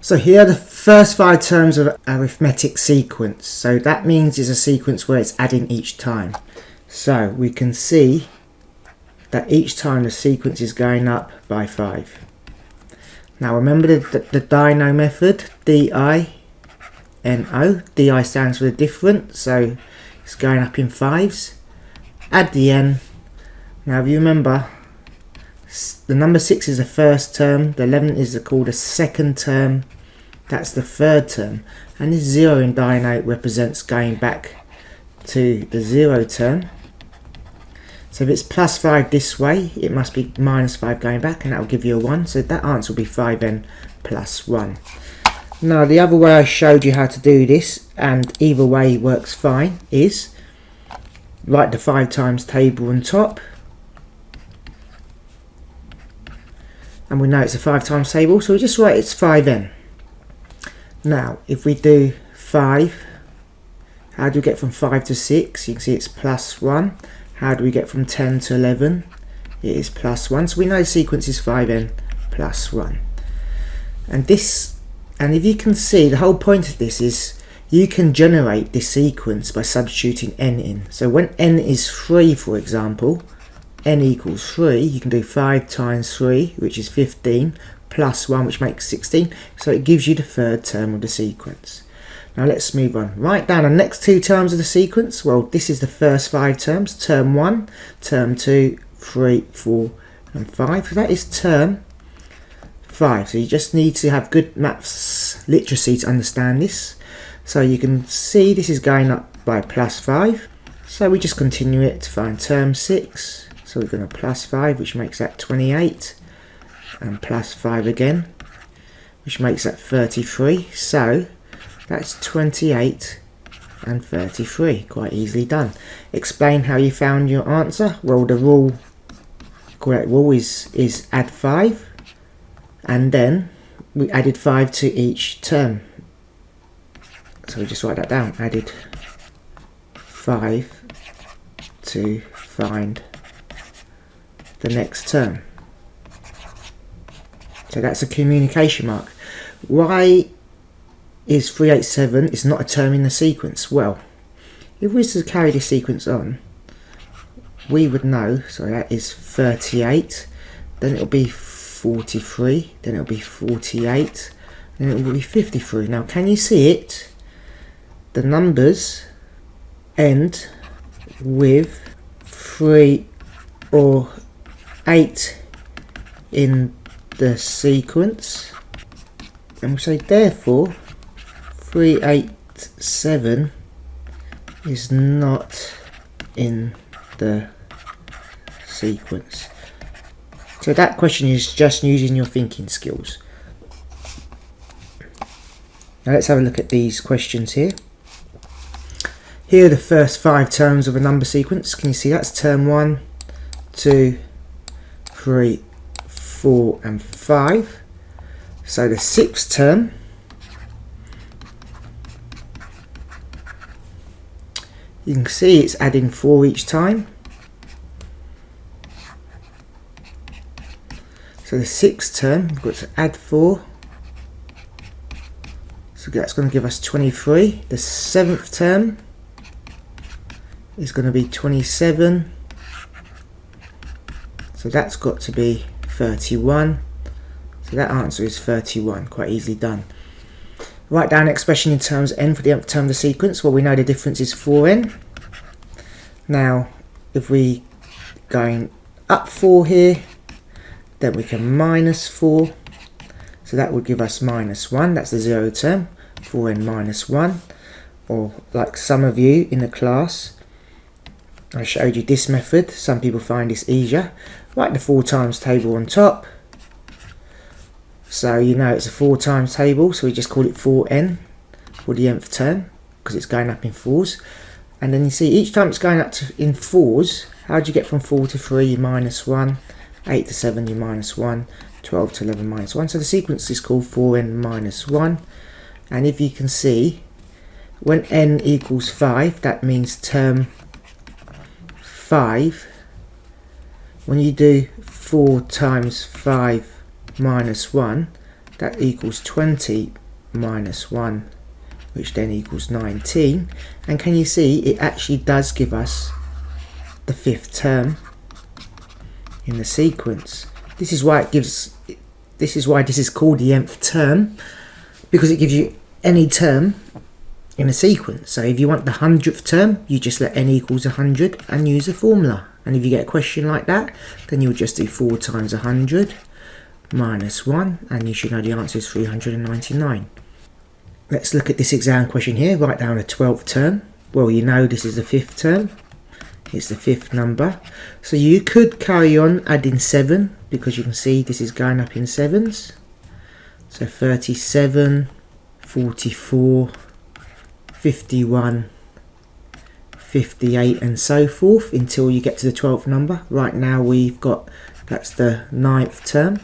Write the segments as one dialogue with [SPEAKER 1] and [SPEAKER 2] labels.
[SPEAKER 1] So here are the first 5 terms of arithmetic sequence. So that means it's a sequence where it's adding each time. So we can see that each time the sequence is going up by 5. Now remember the DINO method, D-I-N-O. D-I stands for the different, so it's going up in 5s. Add the n. Now if you remember, the number 6 is the first term, the 11 is called the second term, that's the third term, and this 0 in DINO represents going back to the 0 term. So if it's plus 5 this way, it must be minus 5 going back, and that will give you a 1, so that answer will be 5n plus 1. Now the other way I showed you how to do this, and either way works fine, is write the 5 times table on top. And we know it's a 5 times table, so we just write it's 5n. Now, if we do 5, how do we get from 5 to 6? You can see it's plus 1. How do we get from 10 to 11? It is plus 1. So we know the sequence is 5n plus 1. And if you can see, the whole point of this is you can generate this sequence by substituting n in. So when n is 3, for example, n equals 3, you can do 5 times 3, which is 15, plus 1, which makes 16. So it gives you the third term of the sequence. Now let's move on. Write down the next 2 terms of the sequence. Well, this is the first 5 terms. Term 1, term 2, 3, 4, and 5. So that is term 5. So you just need to have good maths literacy to understand this. So you can see this is going up by plus 5. So we just continue it to find term 6. So we're going to plus 5, which makes that 28. And plus 5 again, which makes that 33. So that's 28 and 33. Quite easily done. Explain how you found your answer. Well, the correct rule is add 5. And then we added 5 to each term. So we just write that down. Added 5 to find the next term. So that's a communication mark. Why is 387 is not a term in the sequence? Well, if we were to carry this sequence on, we would know, so that is 38, then it'll be 43, then it'll be 48, then it will be 53. Now can you see it? The numbers end with 3 or 8 in the sequence, and we say therefore 387 is not in the sequence. So that question is just using your thinking skills. Now let's have a look at these questions here. Here are the first 5 terms of a number sequence. Can you see that's term 1, 2, 3, 4 and 5. So the 6th term you can see it's adding 4 each time. So the 6th term we've got to add 4. So that's going to give us 23. The 7th term is going to be 27. So that's got to be 31. So that answer is 31. Quite easily done. Write down an expression in terms n for the nth term of the sequence. Well, we know the difference is 4n. Now, if we going up 4 here, then we can minus 4. So that would give us minus 1. That's the 0 term. 4n minus 1. Or like some of you in the class, I showed you this method. Some people find this easier. Write the 4 times table on top. So you know it's a 4 times table, so we just call it 4n for the nth term because it's going up in 4s. And then you see each time it's going up in 4s, how do you get from 4 to 3? You minus 1, 8 to 7 you minus 1, 12 to 11 minus 1. So the sequence is called 4n minus 1. And if you can see, when n equals 5, that means term 5. When you do 4 times 5 minus 1, that equals 20 minus 1, which then equals 19. And can you see it actually does give us the 5th term in the sequence. This is why this is called the nth term, because it gives you any term in a sequence. So if you want the 100th term, you just let n equals 100 and use the formula. And if you get a question like that, then you'll just do 4 times 100 minus 1, and you should know the answer is 399. Let's look at this exam question here. Write down a 12th term. Well, you know this is the 5th term. It's the 5th number. So you could carry on adding 7, because you can see this is going up in 7s. So 37, 44, 51, 58 and so forth until you get to the 12th number. Right now we've got, that's the 9th term,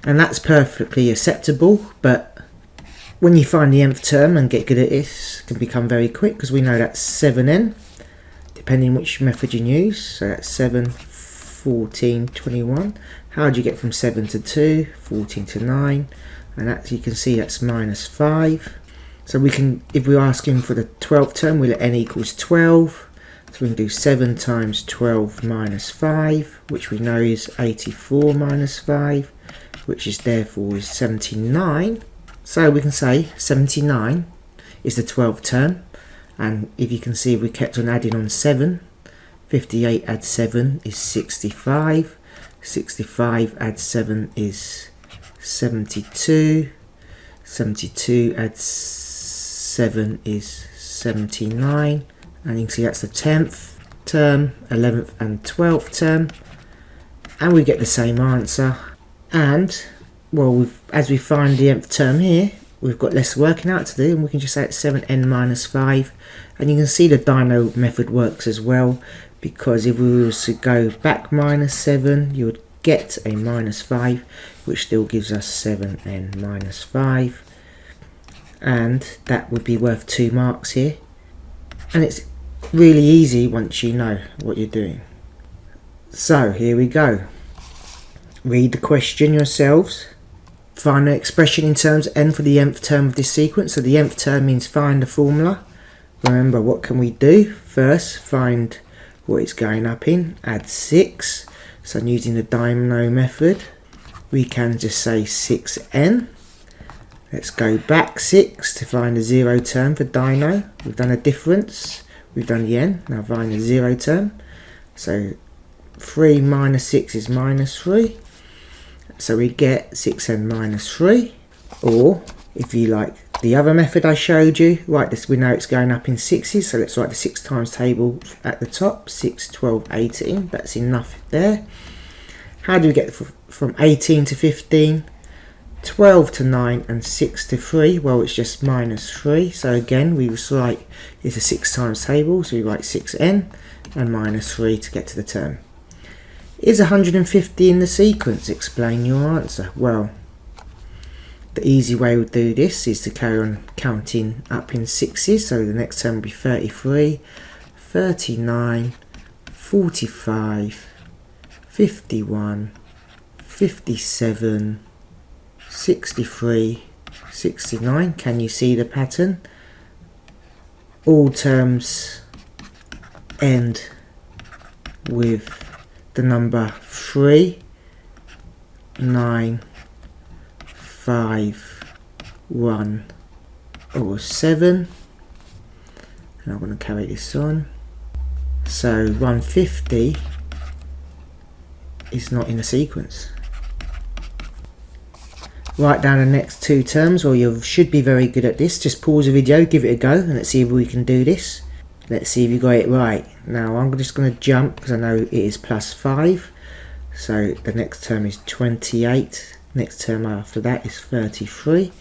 [SPEAKER 1] and that's perfectly acceptable. But when you find the nth term and get good at this, it can become very quick, because we know that's 7n, depending which method you use. So that's 7, 14, 21. How do you get from 7 to 2, 14 to 9? And that, you can see that's minus 5. So we can, if we're asking for the 12th term, we let n equals 12. So we can do 7 times 12 minus 5, which we know is 84 minus 5, which is therefore is 79. So we can say 79 is the 12th term. And if you can see, we kept on adding on 7. 58 add 7 is 65. 65 add 7 is 72. 72 adds 7 is 79. And you can see that's the 10th term, 11th and 12th term. And we get the same answer. And, well, as we find the nth term here, we've got less working out to do, and we can just say it's 7n minus 5. And you can see the Dino method works as well, because if we were to go back minus 7, you would get a minus 5, which still gives us 7n minus 5. And that would be worth 2 marks here. And it's really easy once you know what you're doing. So here we go. Read the question yourselves. Find the expression in terms of n for the nth term of this sequence. So the nth term means find the formula. Remember, what can we do? First, find what it's going up in. Add 6. So I'm using the Dino method. We can just say 6n. Let's go back 6 to find the 0 term for Dino. We've done a difference. We've done the n. Now find the 0 term. So 3 minus 6 is minus 3. So we get 6n minus 3. Or, if you like the other method I showed you, write this, we know it's going up in 6s, so let's write the 6 times table at the top. 6, 12, 18. That's enough there. How do we get from 18 to 15? 12 to 9 and 6 to 3, well, it's just minus 3. So again, we just write, it's a 6 times table, so we write 6n and minus 3 to get to the term. Is 150 in the sequence? Explain your answer. Well, the easy way we do this is to carry on counting up in 6s, so the next term will be 33, 39, 45, 51, 57, 63, 69. Can you see the pattern? All terms end with the number 3, 9, 5, 1 or 7. And I'm going to carry this on. So 150 is not in a sequence. Write down the next 2 terms, or you should be very good at this. Just pause the video, give it a go, and let's see if we can do this. Let's see if you got it right. Now I'm just going to jump, because I know it is plus 5. So the next term is 28. Next term after that is 33.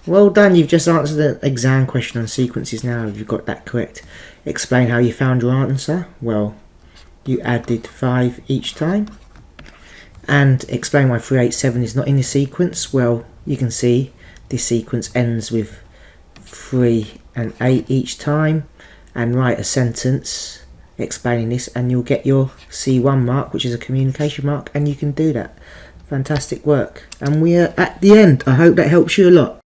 [SPEAKER 1] Well done, you've just answered the exam question on sequences now, if you've got that correct. Explain how you found your answer. Well, you added 5 each time. And explain why 387 is not in the sequence. Well, you can see this sequence ends with 3 and 8 each time. And write a sentence explaining this, and you'll get your C1 mark, which is a communication mark, and you can do that. Fantastic work. And we are at the end. I hope that helps you a lot.